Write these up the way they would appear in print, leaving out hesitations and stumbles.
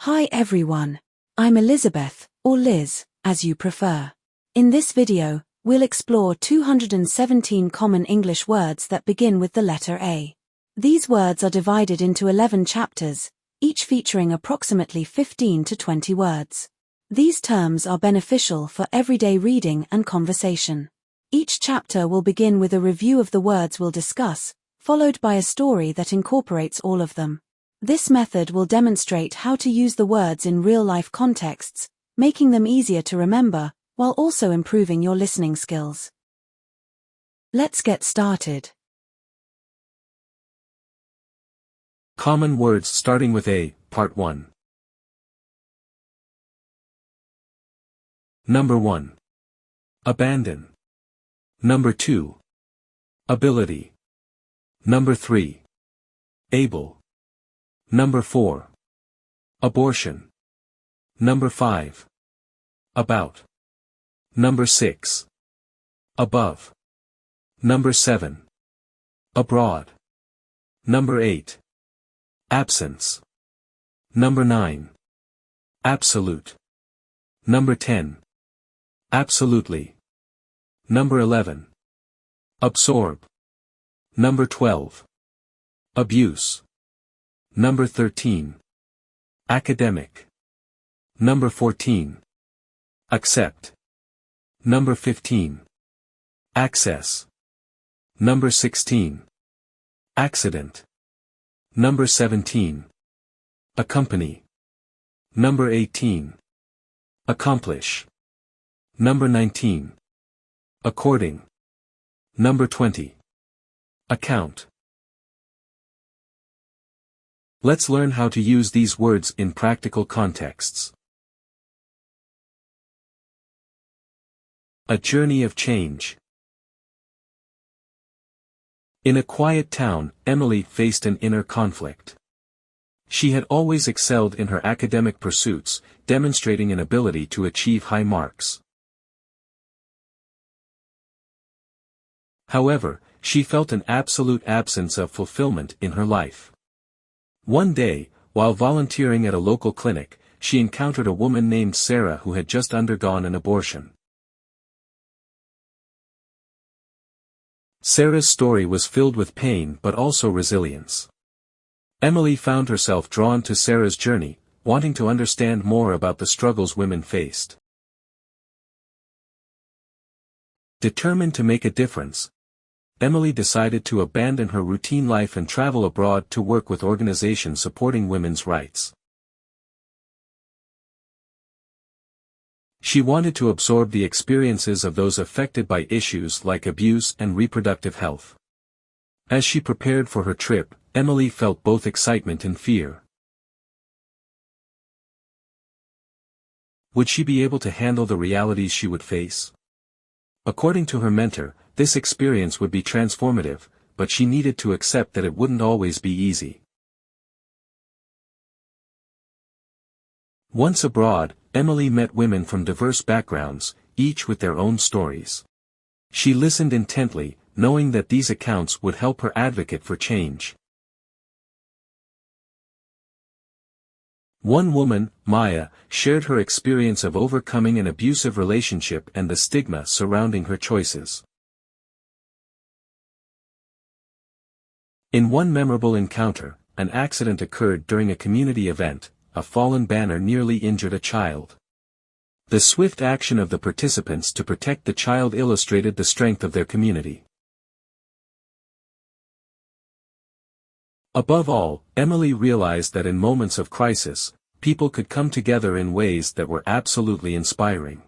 Hi everyone. I'm Elizabeth, or Liz, as you prefer. In this video, we'll explore 217 common English words that begin with the letter A. These words are divided into 11 chapters, each featuring approximately 15 to 20 words. These terms are beneficial for everyday reading and conversation. Each chapter will begin with a review of the words we'll discuss, followed by a story that incorporates all of them. This method will demonstrate how to use the words in real-life contexts, making them easier to remember, while also improving your listening skills. Let's get started. Common words starting with A, Part 1. Number 1. Abandon. Number 2. Ability. Number 3. Able. Number 4. Abortion. Number 5. About. Number 6. Above. Number 7. Abroad. Number 8. Absence. Number 9. Absolute. Number 10. Absolutely. Number 11. Absorb. Number 12. Abuse. Number 13. Academic. Number 14. Accept. Number 15. Access. Number 16. Accident. Number 17. Accompany. Number 18. Accomplish. Number 19. According. Number 20. Account. Let's learn how to use these words in practical contexts. A journey of change. In a quiet town, Emily faced an inner conflict. She had always excelled in her academic pursuits, demonstrating an ability to achieve high marks. However, she felt an absolute absence of fulfillment in her life. One day, while volunteering at a local clinic, she encountered a woman named Sarah who had just undergone an abortion. Sarah's story was filled with pain but also resilience. Emily found herself drawn to Sarah's journey, wanting to understand more about the struggles women faced. Determined to make a difference, Emily decided to abandon her routine life and travel abroad to work with organizations supporting women's rights. She wanted to absorb the experiences of those affected by issues like abuse and reproductive health. As she prepared for her trip, Emily felt both excitement and fear. Would she be able to handle the realities she would face? According to her mentor, this experience would be transformative, but she needed to accept that it wouldn't always be easy. Once abroad, Emily met women from diverse backgrounds, each with their own stories. She listened intently, knowing that these accounts would help her advocate for change. One woman, Maya, shared her experience of overcoming an abusive relationship and the stigma surrounding her choices. In one memorable encounter, an accident occurred during a community event. A fallen banner nearly injured a child. The swift action of the participants to protect the child illustrated the strength of their community. Above all, Emily realized that in moments of crisis, people could come together in ways that were absolutely inspiring.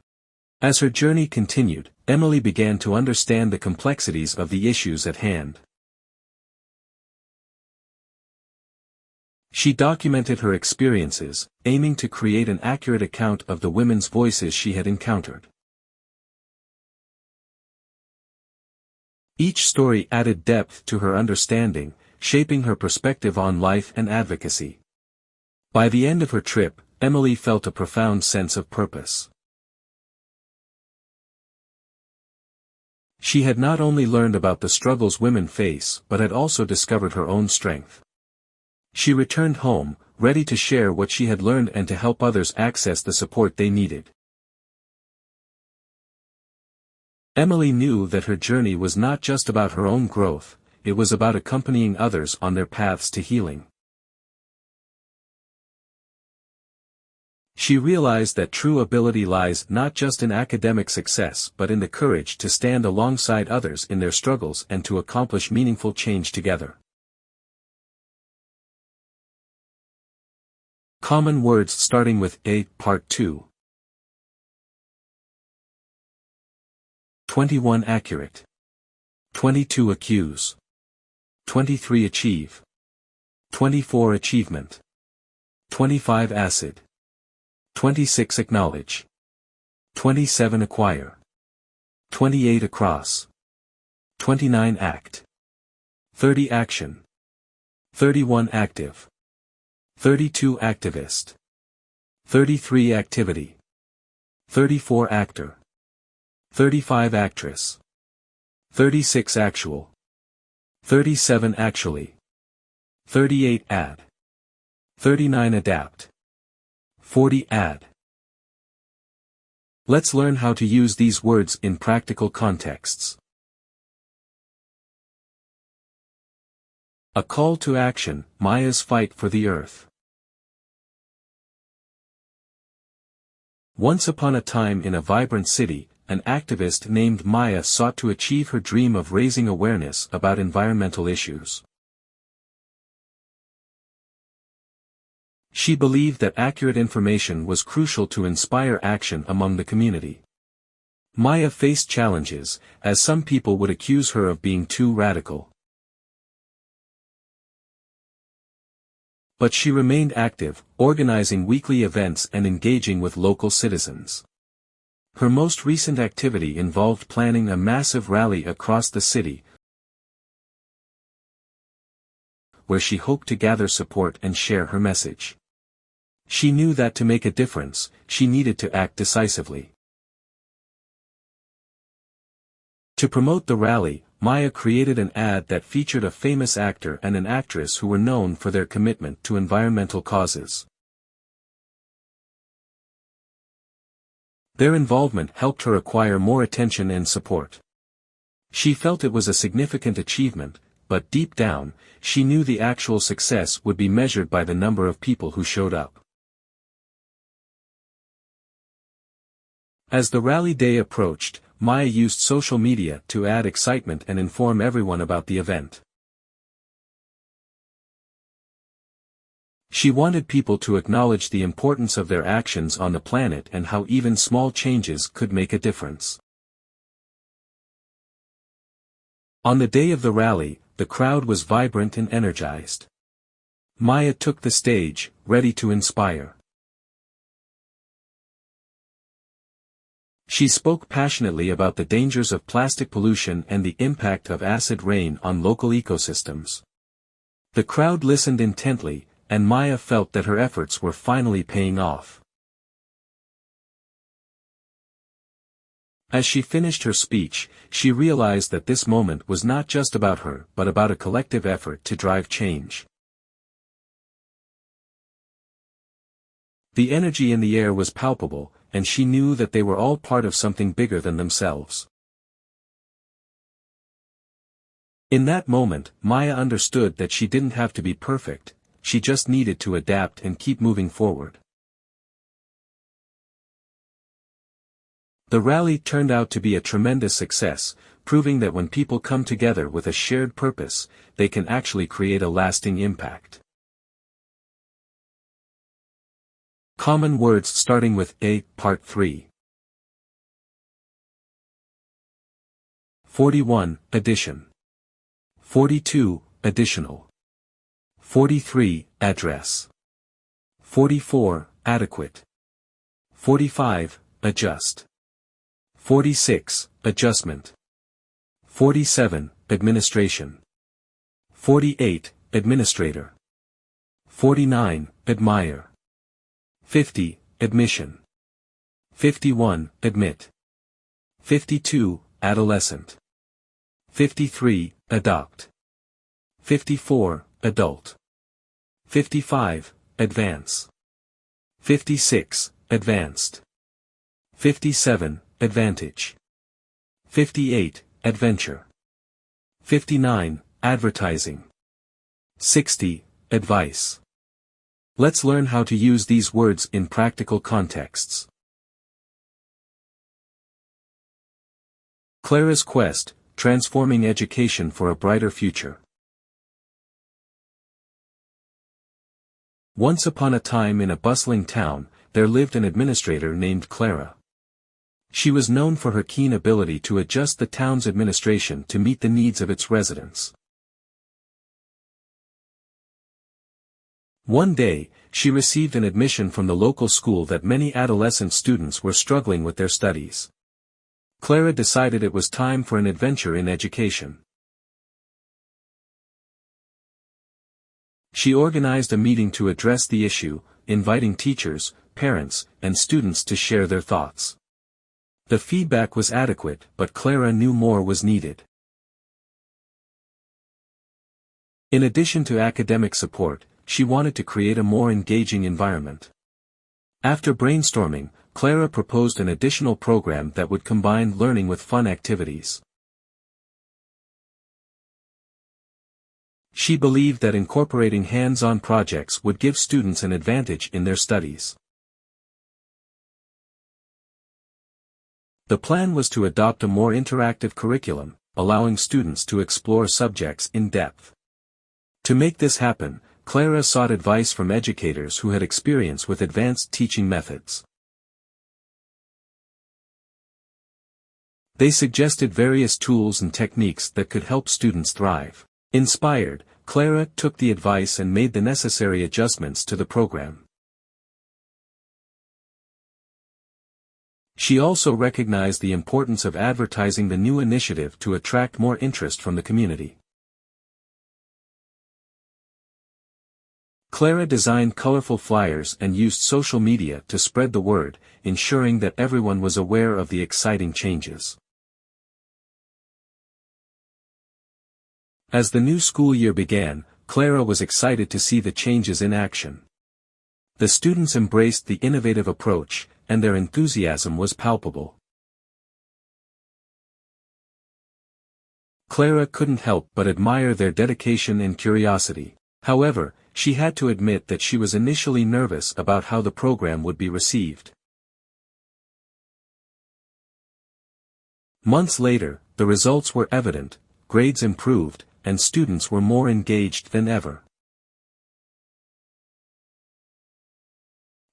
As her journey continued, Emily began to understand the complexities of the issues at hand. She documented her experiences, aiming to create an accurate account of the women's voices she had encountered. Each story added depth to her understanding, shaping her perspective on life and advocacy. By the end of her trip, Emily felt a profound sense of purpose. She had not only learned about the struggles women face but had also discovered her own strength. She returned home, ready to share what she had learned and to help others access the support they needed. Emily knew that her journey was not just about her own growth, it was about accompanying others on their paths to healing. She realized that true ability lies not just in academic success but in the courage to stand alongside others in their struggles and to accomplish meaningful change together. Common words starting with A, Part 2. 21 accurate. 22 accuse. 23 achieve. 24 achievement. 25 acid. 26 acknowledge. 27 acquire. 28 across. 29 act. 30 action. 31 active. 32 activist. 33 activity. 34 actor. 35 actress. 36 actual. 37 actually. 38 add. 39 adapt. 40 add. Let's learn how to use these words in practical contexts. A call to action, Maya's fight for the earth. Once upon a time in a vibrant city, an activist named Maya sought to achieve her dream of raising awareness about environmental issues. She believed that accurate information was crucial to inspire action among the community. Maya faced challenges, as some people would accuse her of being too radical. But she remained active, organizing weekly events and engaging with local citizens. Her most recent activity involved planning a massive rally across the city, where she hoped to gather support and share her message. She knew that to make a difference, she needed to act decisively. To promote the rally, Maya created an ad that featured a famous actor and an actress who were known for their commitment to environmental causes. Their involvement helped her acquire more attention and support. She felt it was a significant achievement, but deep down, she knew the actual success would be measured by the number of people who showed up. As the rally day approached, Maya used social media to add excitement and inform everyone about the event. She wanted people to acknowledge the importance of their actions on the planet and how even small changes could make a difference. On the day of the rally, the crowd was vibrant and energized. Maya took the stage, ready to inspire. She spoke passionately about the dangers of plastic pollution and the impact of acid rain on local ecosystems. The crowd listened intently, and Maya felt that her efforts were finally paying off. As she finished her speech, she realized that this moment was not just about her but about a collective effort to drive change. The energy in the air was palpable, and she knew that they were all part of something bigger than themselves. In that moment, Maya understood that she didn't have to be perfect, she just needed to adapt and keep moving forward. The rally turned out to be a tremendous success, proving that when people come together with a shared purpose, they can actually create a lasting impact. Common words starting with A, Part 3. 41, addition. 42, additional. 43, address. 44, adequate. 45, adjust. 46, adjustment. 47, administration. 48, administrator. 49, admire. 50, admission. 51, admit. 52, adolescent. 53, adopt. 54, adult. 55, advance. 56, advanced. 57, advantage. 58, adventure. 59, advertising. 60, advice. Let's learn how to use these words in practical contexts. Clara's quest, transforming education for a brighter future. Once upon a time in a bustling town, there lived an administrator named Clara. She was known for her keen ability to adjust the town's administration to meet the needs of its residents. One day, she received an admission from the local school that many adolescent students were struggling with their studies. Clara decided it was time for an adventure in education. She organized a meeting to address the issue, inviting teachers, parents, and students to share their thoughts. The feedback was adequate, but Clara knew more was needed. In addition to academic support, she wanted to create a more engaging environment. After brainstorming, Clara proposed an additional program that would combine learning with fun activities. She believed that incorporating hands-on projects would give students an advantage in their studies. The plan was to adopt a more interactive curriculum, allowing students to explore subjects in depth. To make this happen, Clara sought advice from educators who had experience with advanced teaching methods. They suggested various tools and techniques that could help students thrive. Inspired, Clara took the advice and made the necessary adjustments to the program. She also recognized the importance of advertising the new initiative to attract more interest from the community. Clara designed colorful flyers and used social media to spread the word, ensuring that everyone was aware of the exciting changes. As the new school year began, Clara was excited to see the changes in action. The students embraced the innovative approach, and their enthusiasm was palpable. Clara couldn't help but admire their dedication and curiosity. However, she had to admit that she was initially nervous about how the program would be received. Months later, the results were evident, grades improved, and students were more engaged than ever.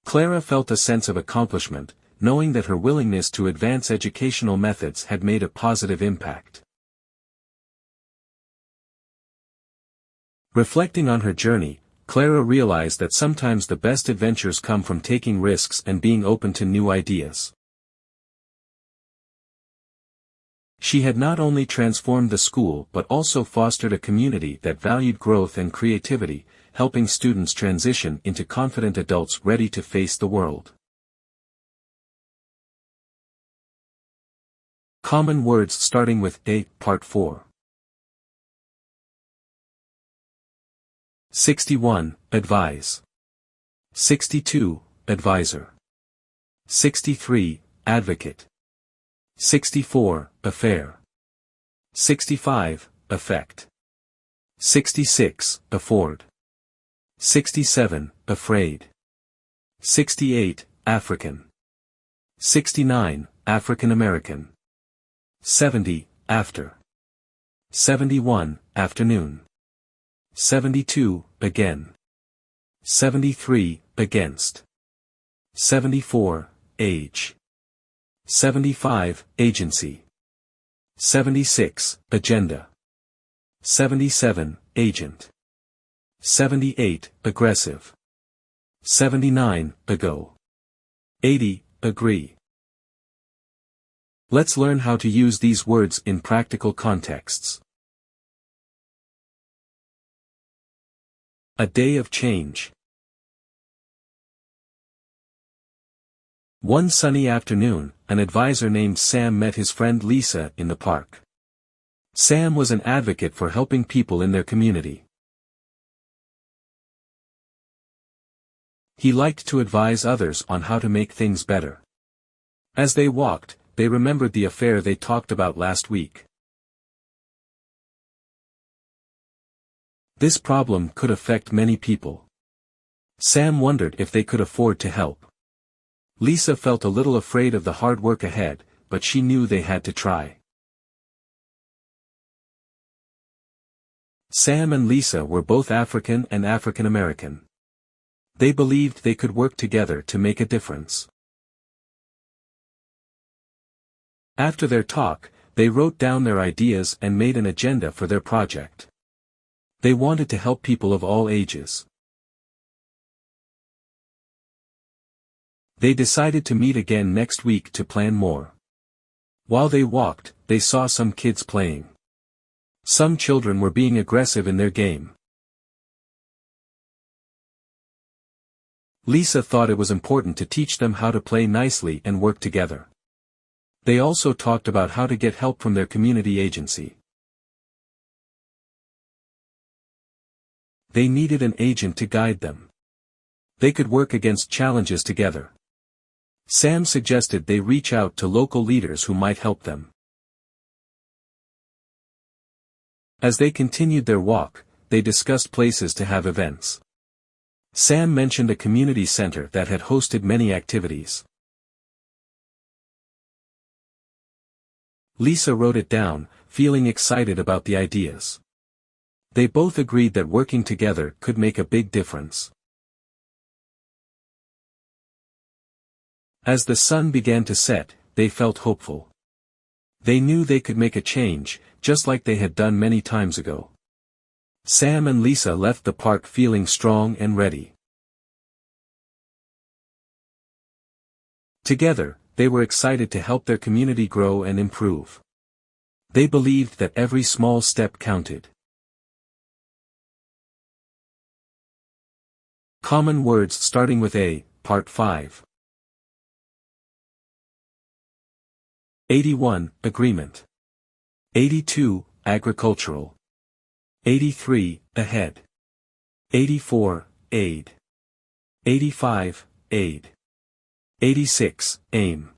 Clara felt a sense of accomplishment, knowing that her willingness to advance educational methods had made a positive impact. Reflecting on her journey, Clara realized that sometimes the best adventures come from taking risks and being open to new ideas. She had not only transformed the school but also fostered a community that valued growth and creativity, helping students transition into confident adults ready to face the world. Common words starting with A, Part 4. 61, advise. 62, advisor. 63, advocate. 64, affair. 65, effect. 66, afford. 67, afraid. 68, African. 69, African American. 70, after. 71, afternoon. 72, again. 73, against. 74, age. 75, agency. 76, agenda. 77, agent. 78, aggressive. 79, ago. 80, agree. Let's learn how to use these words in practical contexts. A day of change. One sunny afternoon, an advisor named Sam met his friend Lisa in the park. Sam was an advocate for helping people in their community. He liked to advise others on how to make things better. As they walked, they remembered the affair they talked about last week. This problem could affect many people. Sam wondered if they could afford to help. Lisa felt a little afraid of the hard work ahead, but she knew they had to try. Sam and Lisa were both African and African American. They believed they could work together to make a difference. After their talk, they wrote down their ideas and made an agenda for their project. They wanted to help people of all ages. They decided to meet again next week to plan more. While they walked, they saw some kids playing. Some children were being aggressive in their game. Lisa thought it was important to teach them how to play nicely and work together. They also talked about how to get help from their community agency. They needed an agent to guide them. They could work against challenges together. Sam suggested they reach out to local leaders who might help them. As they continued their walk, they discussed places to have events. Sam mentioned a community center that had hosted many activities. Lisa wrote it down, feeling excited about the ideas. They both agreed that working together could make a big difference. As the sun began to set, they felt hopeful. They knew they could make a change, just like they had done many times ago. Sam and Lisa left the park feeling strong and ready. Together, they were excited to help their community grow and improve. They believed that every small step counted. Common words starting with A, Part 5. 81, Agreement. 82, Agricultural. 83, Ahead. 84, Aid. 85, Aid. 86, Aim.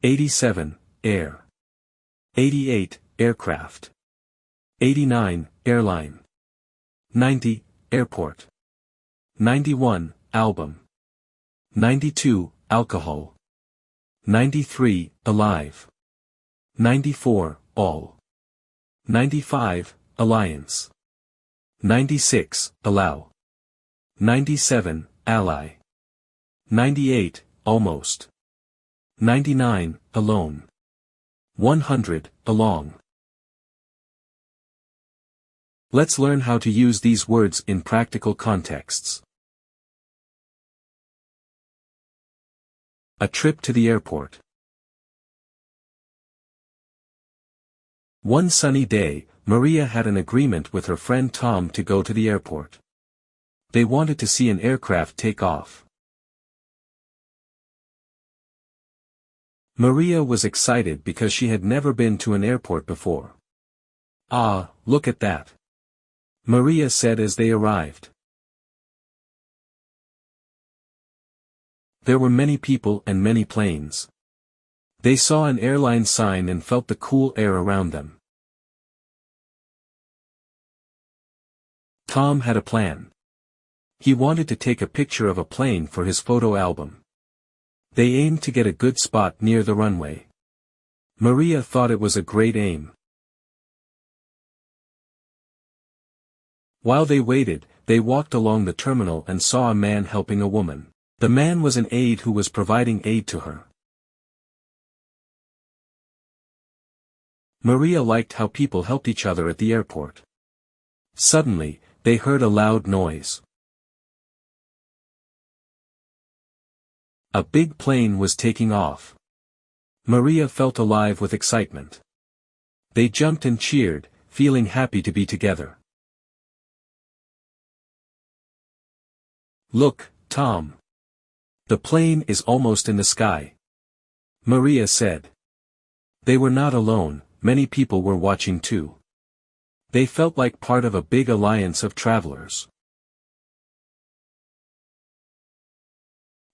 87, Air. 88, Aircraft. 89, Airline. 90, Airport. 91, Album. 92, Alcohol. 93, Alive. 94, All. 95, Alliance. 96, Allow. 97, Ally. 98, Almost. 99, Alone. 100, Along. Let's learn how to use these words in practical contexts. A trip to the airport. One sunny day, Maria had an agreement with her friend Tom to go to the airport. They wanted to see an aircraft take off. Maria was excited because she had never been to an airport before. "Ah, look at that," Maria said as they arrived. There were many people and many planes. They saw an airline sign and felt the cool air around them. Tom had a plan. He wanted to take a picture of a plane for his photo album. They aimed to get a good spot near the runway. Maria thought it was a great aim. While they waited, they walked along the terminal and saw a man helping a woman. The man was an aide who was providing aid to her. Maria liked how people helped each other at the airport. Suddenly, they heard a loud noise. A big plane was taking off. Maria felt alive with excitement. They jumped and cheered, feeling happy to be together. "Look, Tom. The plane is almost in the sky," Maria said. They were not alone, many people were watching too. They felt like part of a big alliance of travelers.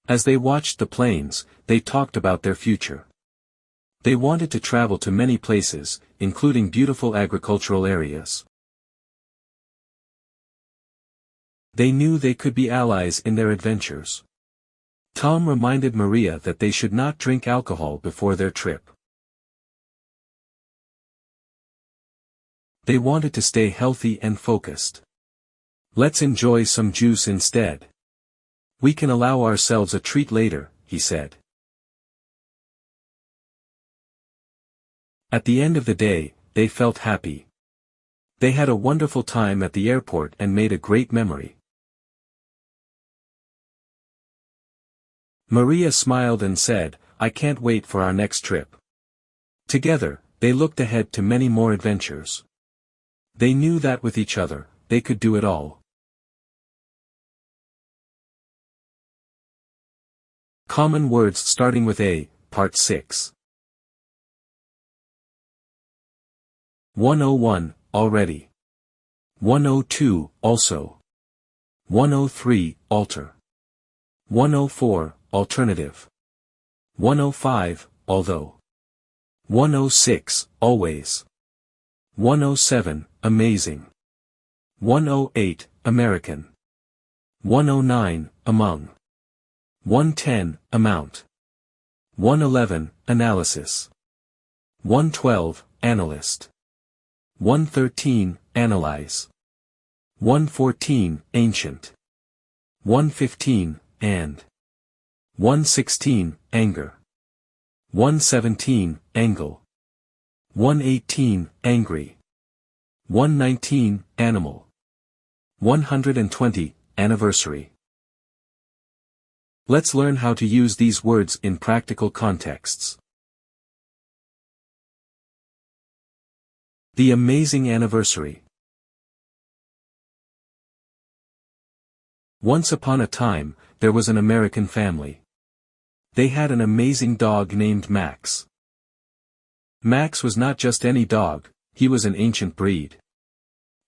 As they watched the planes, they talked about their future. They wanted to travel to many places, including beautiful agricultural areas. They knew they could be allies in their adventures. Tom reminded Maria that they should not drink alcohol before their trip. They wanted to stay healthy and focused. Let's enjoy some juice instead. We can allow ourselves a treat later, he said. At the end of the day, they felt happy. They had a wonderful time at the airport and made a great memory. Maria smiled and said, "I can't wait for our next trip." Together, they looked ahead to many more adventures. They knew that with each other, they could do it all. Common words starting with A, Part 6. 101, already. 102, also. 103, alter. 104, alternative. 105, although. 106, always. 107, amazing. 108, American. 109, among. 110, amount. 111, analysis. 112, analyst. 113, analyze. 114, ancient. 115, and. 116, anger. 117, angle. 118, angry. 119, animal. 120, anniversary. Let's learn how to use these words in practical contexts. The amazing anniversary. Once upon a time, there was an American family. They had an amazing dog named Max. Max was not just any dog, he was an ancient breed.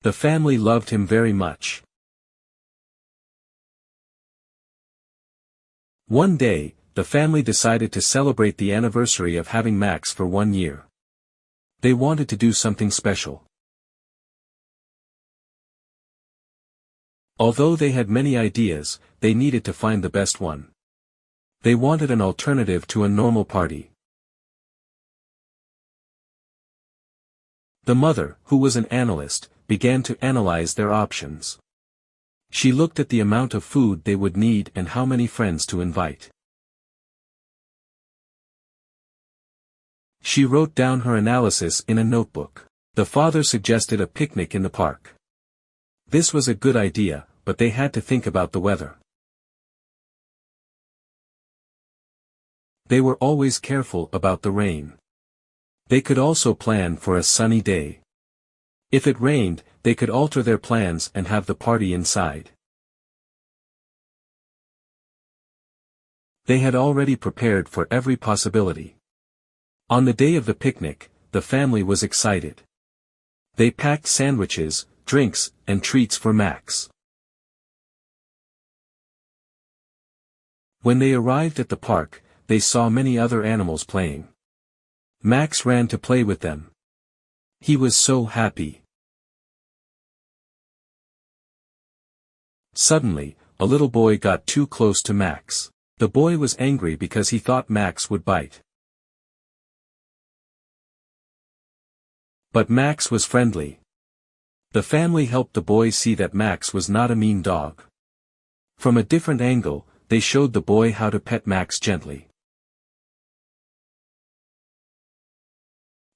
The family loved him very much. One day, the family decided to celebrate the anniversary of having Max for 1 year. They wanted to do something special. Although they had many ideas, they needed to find the best one. They wanted an alternative to a normal party. The mother, who was an analyst, began to analyze their options. She looked at the amount of food they would need and how many friends to invite. She wrote down her analysis in a notebook. The father suggested a picnic in the park. This was a good idea, but they had to think about the weather. They were always careful about the rain. They could also plan for a sunny day. If it rained, they could alter their plans and have the party inside. They had already prepared for every possibility. On the day of the picnic, the family was excited. They packed sandwiches, drinks, and treats for Max. When they arrived at the park, they saw many other animals playing. Max ran to play with them. He was so happy. Suddenly, a little boy got too close to Max. The boy was angry because he thought Max would bite. But Max was friendly. The family helped the boy see that Max was not a mean dog. From a different angle, they showed the boy how to pet Max gently.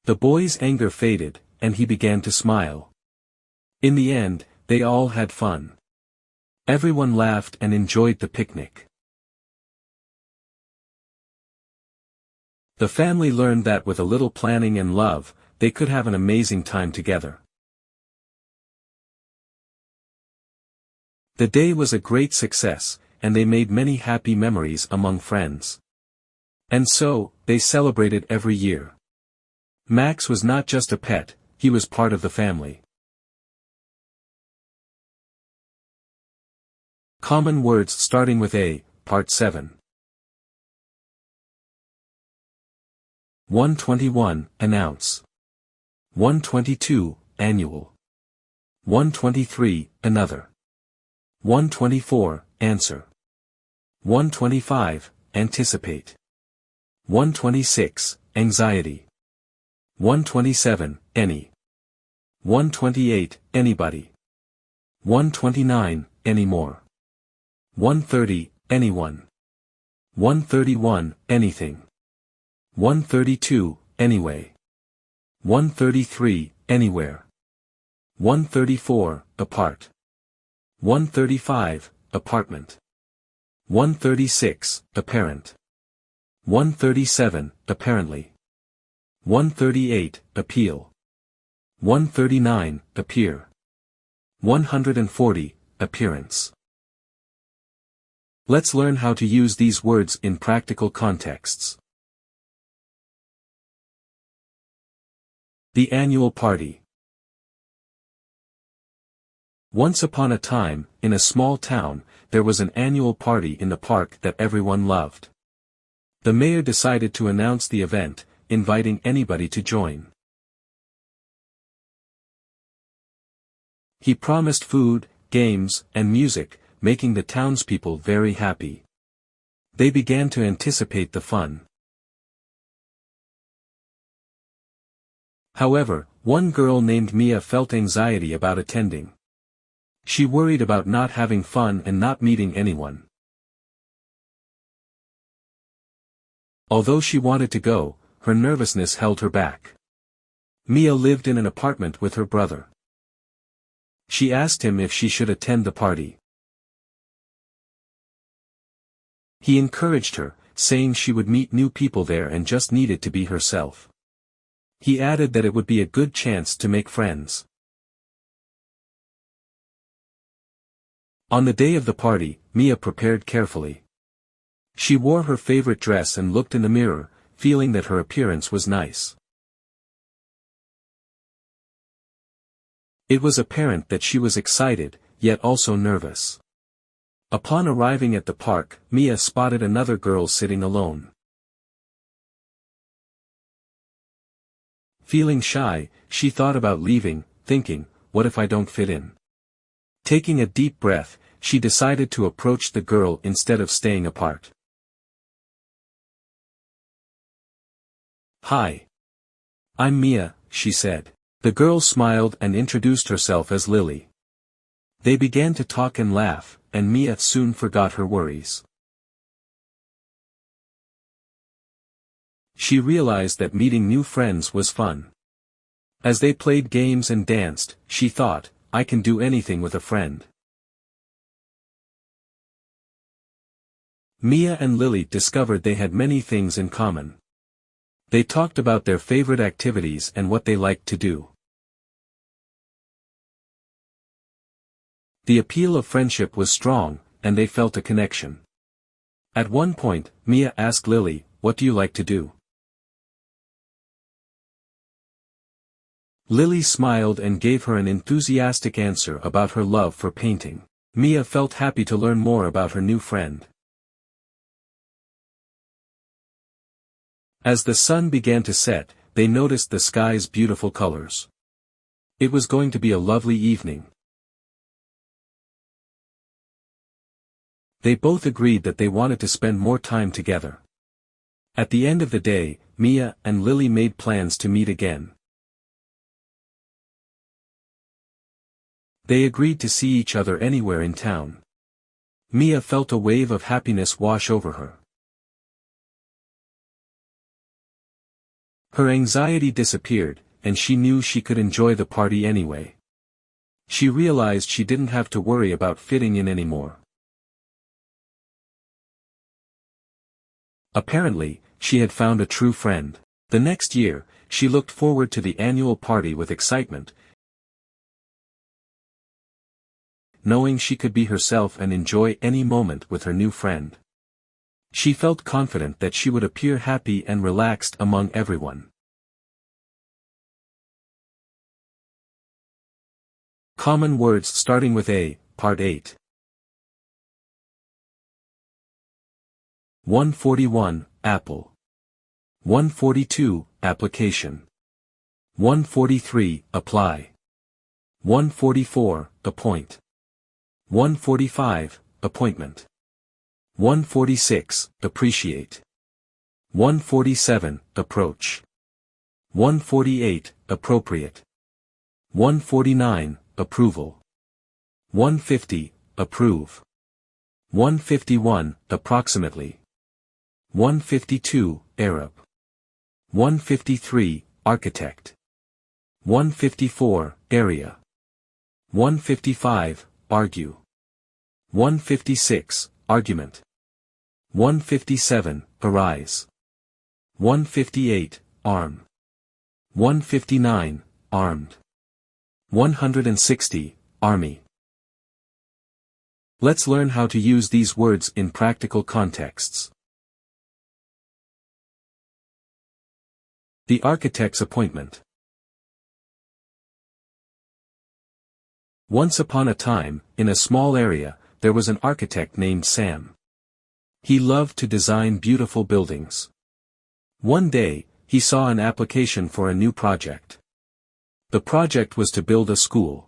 The boy's anger faded, and he began to smile. In the end, they all had fun. Everyone laughed and enjoyed the picnic. The family learned that with a little planning and love, they could have an amazing time together. The day was a great success, and they made many happy memories among friends. And so, they celebrated every year. Max was not just a pet, he was part of the family. Common words starting with A, Part 7. 121, announce. 122, annual. 123, another. 124, answer. 125, anticipate. 126, anxiety. 127, any. 128, anybody. 129, anymore. 130, anyone. 131, anything. 132, anyway. 133, anywhere. 134, apart. 135, apartment. 136, apparent. 137, apparently. 138, appeal. 139, appear. 140, appearance. Let's learn how to use these words in practical contexts. The annual party. Once upon a time, in a small town, there was an annual party in the park that everyone loved. The mayor decided to announce the event, inviting anybody to join. He promised food, games, and music, making the townspeople very happy. They began to anticipate the fun. However, one girl named Mia felt anxiety about attending. She worried about not having fun and not meeting anyone. Although she wanted to go, her nervousness held her back. Mia lived in an apartment with her brother. She asked him if she should attend the party. He encouraged her, saying she would meet new people there and just needed to be herself. He added that it would be a good chance to make friends. On the day of the party, Mia prepared carefully. She wore her favorite dress and looked in the mirror, feeling that her appearance was nice. It was apparent that she was excited, yet also nervous. Upon arriving at the park, Mia spotted another girl sitting alone. Feeling shy, she thought about leaving, thinking, what if I don't fit in? Taking a deep breath, she decided to approach the girl instead of staying apart. Hi. I'm Mia, she said. The girl smiled and introduced herself as Lily. They began to talk and laugh, and Mia soon forgot her worries. She realized that meeting new friends was fun. As they played games and danced, she thought, I can do anything with a friend. Mia and Lily discovered they had many things in common. They talked about their favorite activities and what they liked to do. The appeal of friendship was strong, and they felt a connection. At one point, Mia asked Lily, what do you like to do? Lily smiled and gave her an enthusiastic answer about her love for painting. Mia felt happy to learn more about her new friend. As the sun began to set, they noticed the sky's beautiful colors. It was going to be a lovely evening. They both agreed that they wanted to spend more time together. At the end of the day, Mia and Lily made plans to meet again. They agreed to see each other anywhere in town. Mia felt a wave of happiness wash over her. Her anxiety disappeared, and she knew she could enjoy the party anyway. She realized she didn't have to worry about fitting in anymore. Apparently, she had found a true friend. The next year, she looked forward to the annual party with excitement, knowing she could be herself and enjoy any moment with her new friend. She felt confident that she would appear happy and relaxed among everyone. Common words starting with A, Part 8. 141, apple. 142, application. 143, apply. 144, appoint. 145, appointment. 146, appreciate. 147, approach. 148, appropriate. 149, approval. 150, approve. 151, approximately. 152, Arab. 153, architect. 154, area. 155, argue. 156, argument. 157, arise. 158, arm. 159, armed. 160, army. Let's learn how to use these words in practical contexts. The architect's appointment. Once upon a time, in a small area, there was an architect named Sam. He loved to design beautiful buildings. One day, he saw an application for a new project. The project was to build a school.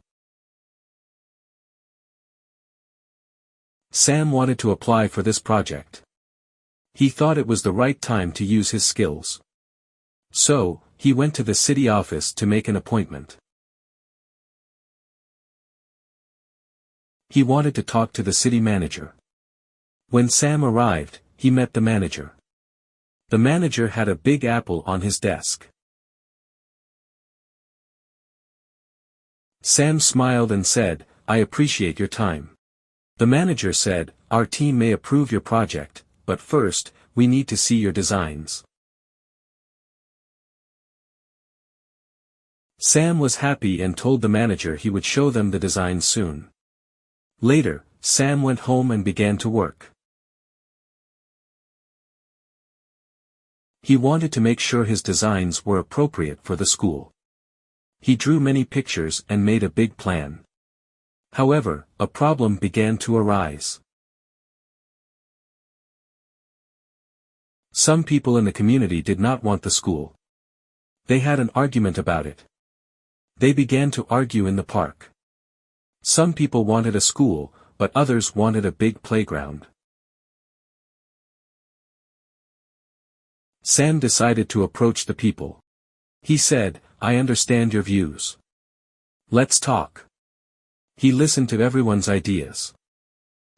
Sam wanted to apply for this project. He thought it was the right time to use his skills. So, he went to the city office to make an appointment. He wanted to talk to the city manager. When Sam arrived, he met the manager. The manager had a big apple on his desk. Sam smiled and said, "I appreciate your time." The manager said, "Our team may approve your project, but first, we need to see your designs." Sam was happy and told the manager he would show them the designs soon. Later, Sam went home and began to work. He wanted to make sure his designs were appropriate for the school. He drew many pictures and made a big plan. However, a problem began to arise. Some people in the community did not want the school. They had an argument about it. They began to argue in the park. Some people wanted a school, but others wanted a big playground. Sam decided to approach the people. He said, "I understand your views. Let's talk." He listened to everyone's ideas.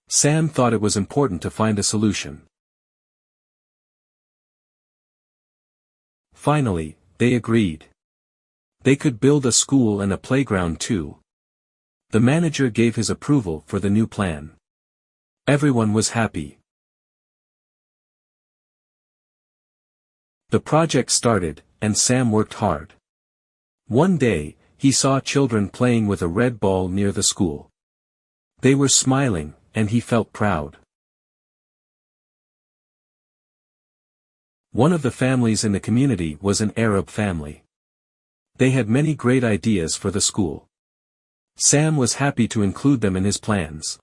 Sam thought it was important to find a solution. Finally, they agreed. They could build a school and a playground too. The manager gave his approval for the new plan. Everyone was happy. The project started, and Sam worked hard. One day, he saw children playing with a red ball near the school. They were smiling, and he felt proud. One of the families in the community was an Arab family. They had many great ideas for the school. Sam was happy to include them in his plans.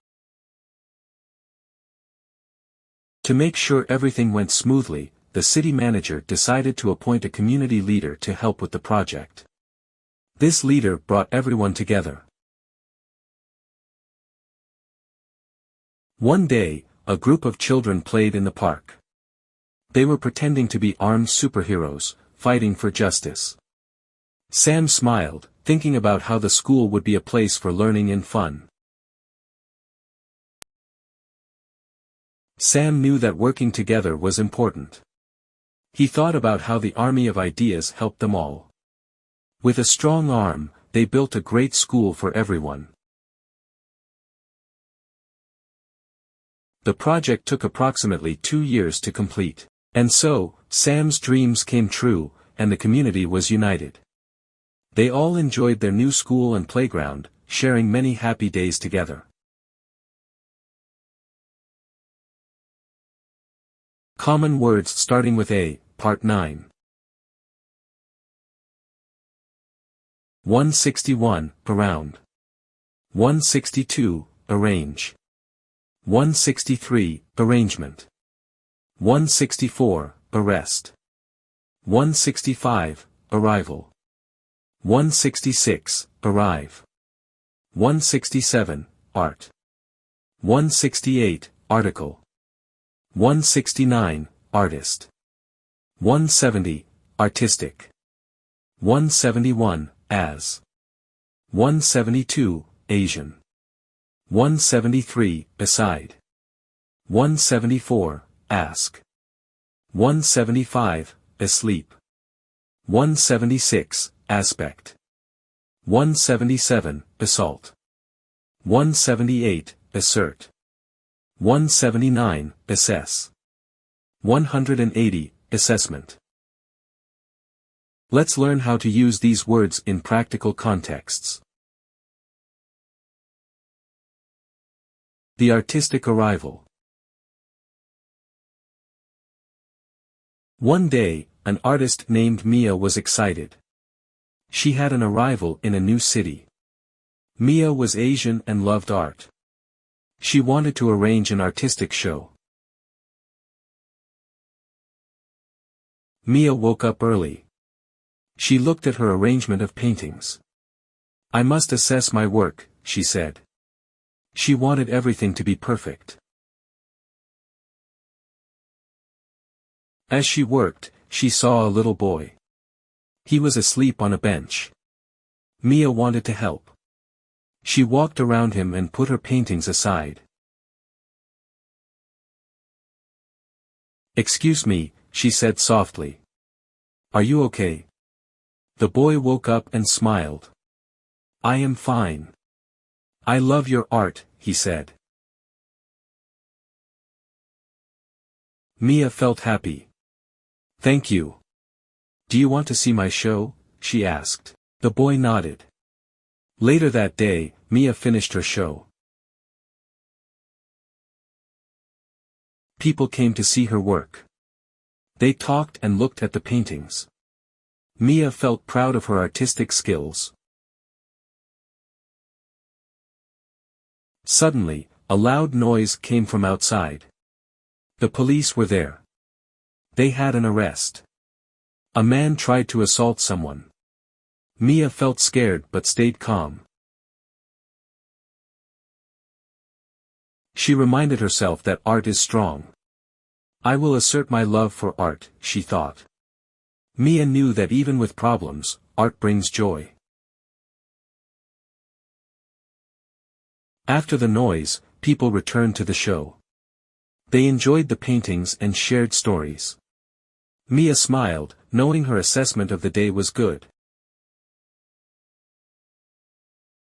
To make sure everything went smoothly, the city manager decided to appoint a community leader to help with the project. This leader brought everyone together. One day, a group of children played in the park. They were pretending to be armed superheroes, fighting for justice. Sam smiled, thinking about how the school would be a place for learning and fun. Sam knew that working together was important. He thought about how the army of ideas helped them all. With a strong arm, they built a great school for everyone. The project took approximately 2 years to complete. And so, Sam's dreams came true, and the community was united. They all enjoyed their new school and playground, sharing many happy days together. Common words starting with A, Part 9. 161, around. 162, arrange. 163, arrangement. 164, arrest. 165, arrival. 166, arrive. 167, art. 168, article. 169, artist. 170, artistic. 171, as. 172, Asian. 173, beside. 174, ask. 175, asleep. 176, aspect. 177, basalt. 178, assert. 179, assess. 180, assessment. Let's learn how to use these words in practical contexts. The artistic arrival. One day, an artist named Mia was excited. She had an arrival in a new city. Mia was Asian and loved art. She wanted to arrange an artistic show. Mia woke up early. She looked at her arrangement of paintings. "I must assess my work," she said. She wanted everything to be perfect. As she worked, she saw a little boy. He was asleep on a bench. Mia wanted to help. She walked around him and put her paintings aside. "Excuse me," she said softly. "Are you okay?" The boy woke up and smiled. "I am fine. I love your art," he said. Mia felt happy. "Thank you. Do you want to see my show?" she asked. The boy nodded. Later that day, Mia finished her show. People came to see her work. They talked and looked at the paintings. Mia felt proud of her artistic skills. Suddenly, a loud noise came from outside. The police were there. They had an arrest. A man tried to assault someone. Mia felt scared but stayed calm. She reminded herself that art is strong. "I will assert my love for art," she thought. Mia knew that even with problems, art brings joy. After the noise, people returned to the show. They enjoyed the paintings and shared stories. Mia smiled, knowing her assessment of the day was good.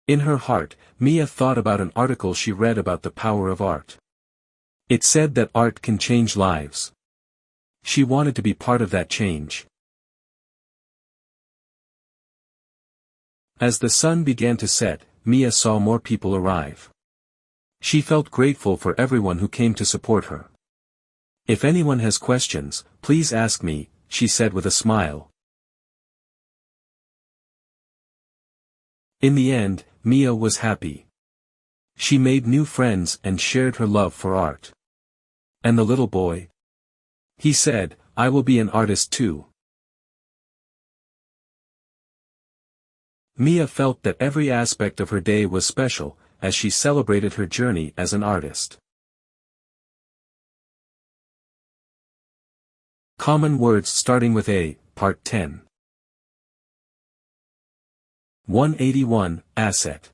In her heart, Mia thought about an article she read about the power of art. It said that art can change lives. She wanted to be part of that change. As the sun began to set, Mia saw more people arrive. She felt grateful for everyone who came to support her. "If anyone has questions, please ask me," she said with a smile. In the end, Mia was happy. She made new friends and shared her love for art. And the little boy? He said, "I will be an artist too." Mia felt that every aspect of her day was special, as she celebrated her journey as an artist. Common words starting with A, Part 10. 181, asset.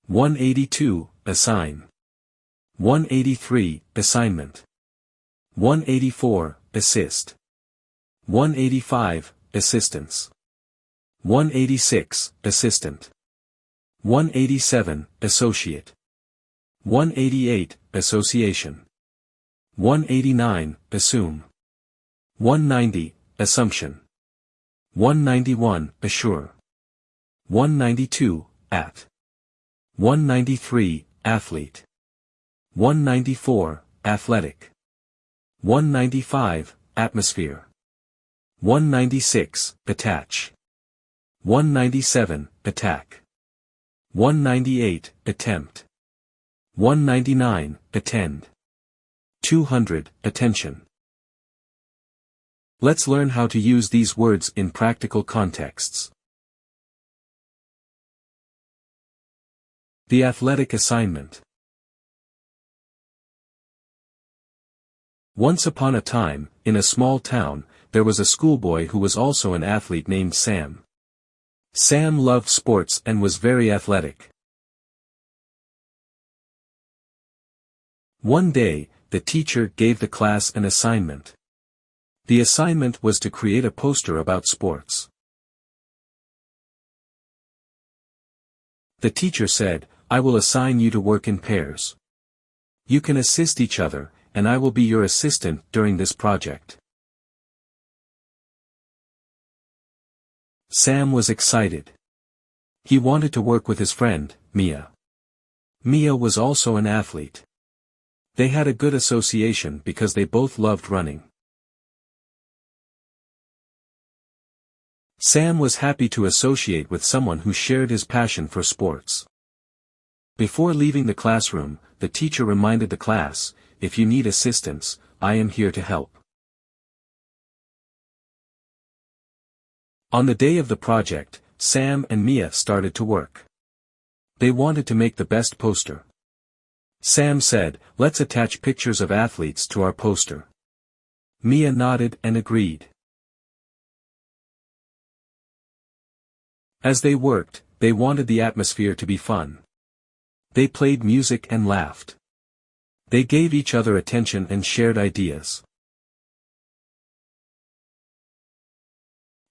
182, assign. 183, assignment. 184, assist. 185, assistance. 186, assistant. 187, associate. 188, association. 189, assume. 190, assumption. 191, assure. 192, at. 193, athlete. 194, athletic. 195, atmosphere. 196, attach. 197, attack. 198, attempt. 199, attend. 200, attention. Let's learn how to use these words in practical contexts. The athletic assignment. Once upon a time, in a small town, there was a schoolboy who was also an athlete named Sam. Sam loved sports and was very athletic. One day, the teacher gave the class an assignment. The assignment was to create a poster about sports. The teacher said, "I will assign you to work in pairs. You can assist each other, and I will be your assistant during this project." Sam was excited. He wanted to work with his friend, Mia. Mia was also an athlete. They had a good association because they both loved running. Sam was happy to associate with someone who shared his passion for sports. Before leaving the classroom, the teacher reminded the class, "If you need assistance, I am here to help." On the day of the project, Sam and Mia started to work. They wanted to make the best poster. Sam said, "Let's attach pictures of athletes to our poster." Mia nodded and agreed. As they worked, they wanted the atmosphere to be fun. They played music and laughed. They gave each other attention and shared ideas.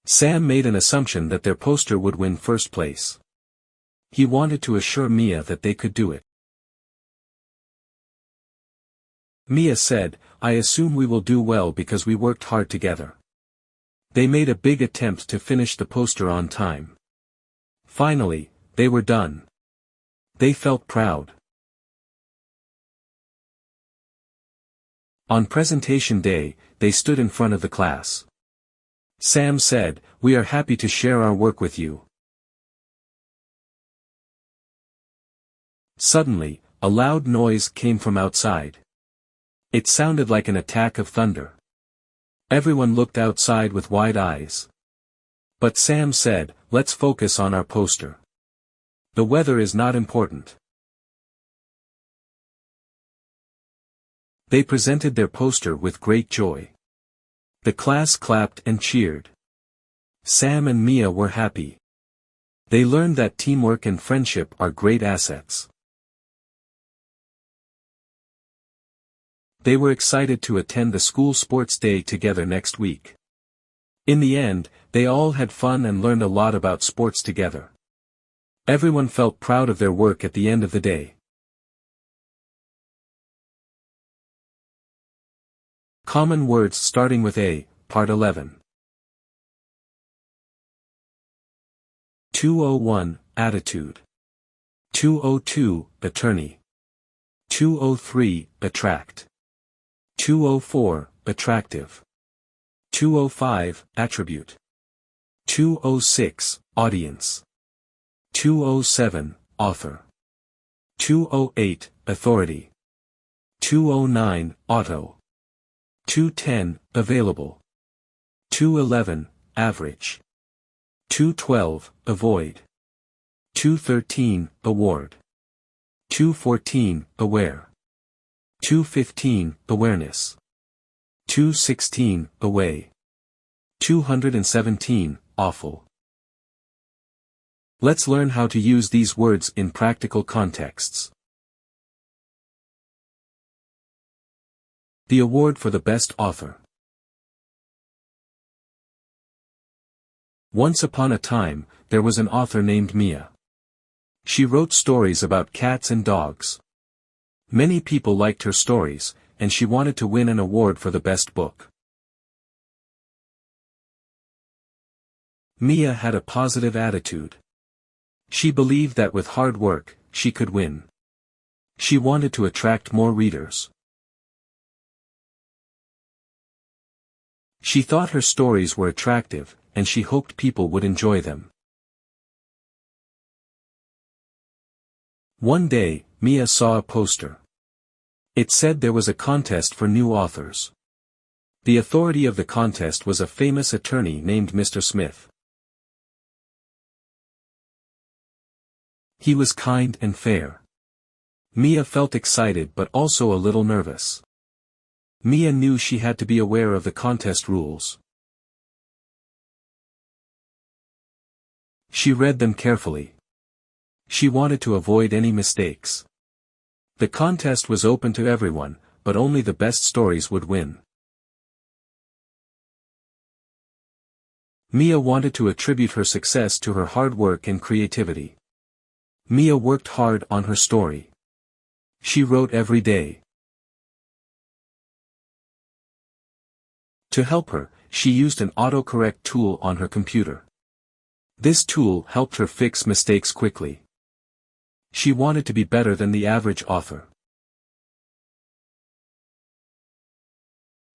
Sam made an assumption that their poster would win first place. He wanted to assure Mia that they could do it. Mia said, "I assume we will do well because we worked hard together." They made a big attempt to finish the poster on time. Finally, they were done. They felt proud. On presentation day, they stood in front of the class. Sam said, "We are happy to share our work with you." Suddenly, a loud noise came from outside. It sounded like an attack of thunder. Everyone looked outside with wide eyes. But Sam said, "Let's focus on our poster. The weather is not important." They presented their poster with great joy. The class clapped and cheered. Sam and Mia were happy. They learned that teamwork and friendship are great assets. They were excited to attend the school sports day together next week. In the end, they all had fun and learned a lot about sports together. Everyone felt proud of their work at the end of the day. Common words starting with A, Part 11. 201, Attitude. 202, Attorney. 203, Attract. 204, Attractive. 205, Attribute. 206, Audience. 207, Author. 208, Authority. 209, Auto. 210, Available. 211, Average. 212, Avoid. 213, Award. 214, Aware. 215, Awareness. 216, Away. 217, Awful. Let's learn how to use these words in practical contexts. The award for the best author. Once upon a time, there was an author named Mia. She wrote stories about cats and dogs. Many people liked her stories, and she wanted to win an award for the best book. Mia had a positive attitude. She believed that with hard work, she could win. She wanted to attract more readers. She thought her stories were attractive, and she hoped people would enjoy them. One day, Mia saw a poster. It said there was a contest for new authors. The authority of the contest was a famous attorney named Mr. Smith. He was kind and fair. Mia felt excited but also a little nervous. Mia knew she had to be aware of the contest rules. She read them carefully. She wanted to avoid any mistakes. The contest was open to everyone, but only the best stories would win. Mia wanted to attribute her success to her hard work and creativity. Mia worked hard on her story. She wrote every day. To help her, she used an autocorrect tool on her computer. This tool helped her fix mistakes quickly. She wanted to be better than the average author.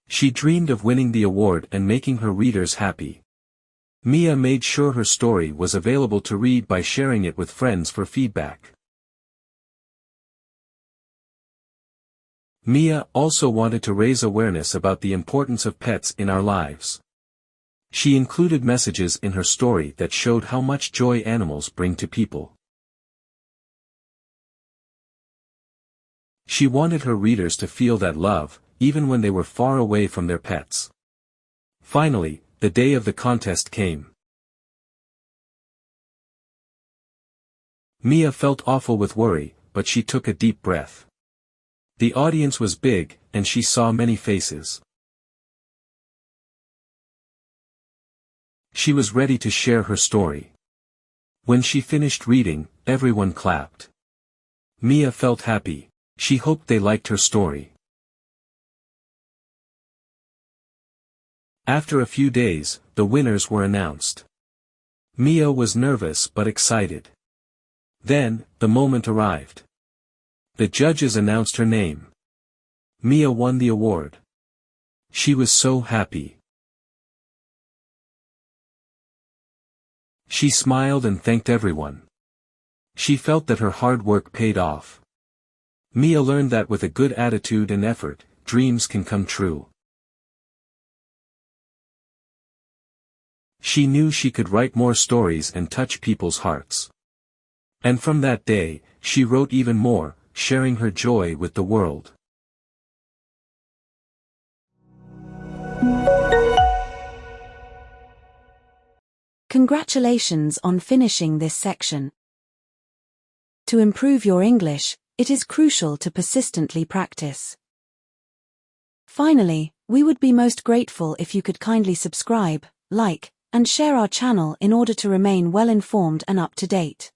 She dreamed of winning the award and making her readers happy. Mia made sure her story was available to read by sharing it with friends for feedback. Mia also wanted to raise awareness about the importance of pets in our lives. She included messages in her story that showed how much joy animals bring to people. She wanted her readers to feel that love, even when they were far away from their pets. Finally, the day of the contest came. Mia felt awful with worry, but she took a deep breath. The audience was big, and she saw many faces. She was ready to share her story. When she finished reading, everyone clapped. Mia felt happy. She hoped they liked her story. After a few days, the winners were announced. Mia was nervous but excited. Then, the moment arrived. The judges announced her name. Mia won the award. She was so happy. She smiled and thanked everyone. She felt that her hard work paid off. Mia learned that with a good attitude and effort, dreams can come true. She knew she could write more stories and touch people's hearts. And from that day, she wrote even more, sharing her joy with the world. Congratulations on finishing this section. To improve your English, it is crucial to persistently practice. Finally, we would be most grateful if you could kindly subscribe, like, and share our channel in order to remain well informed and up to date.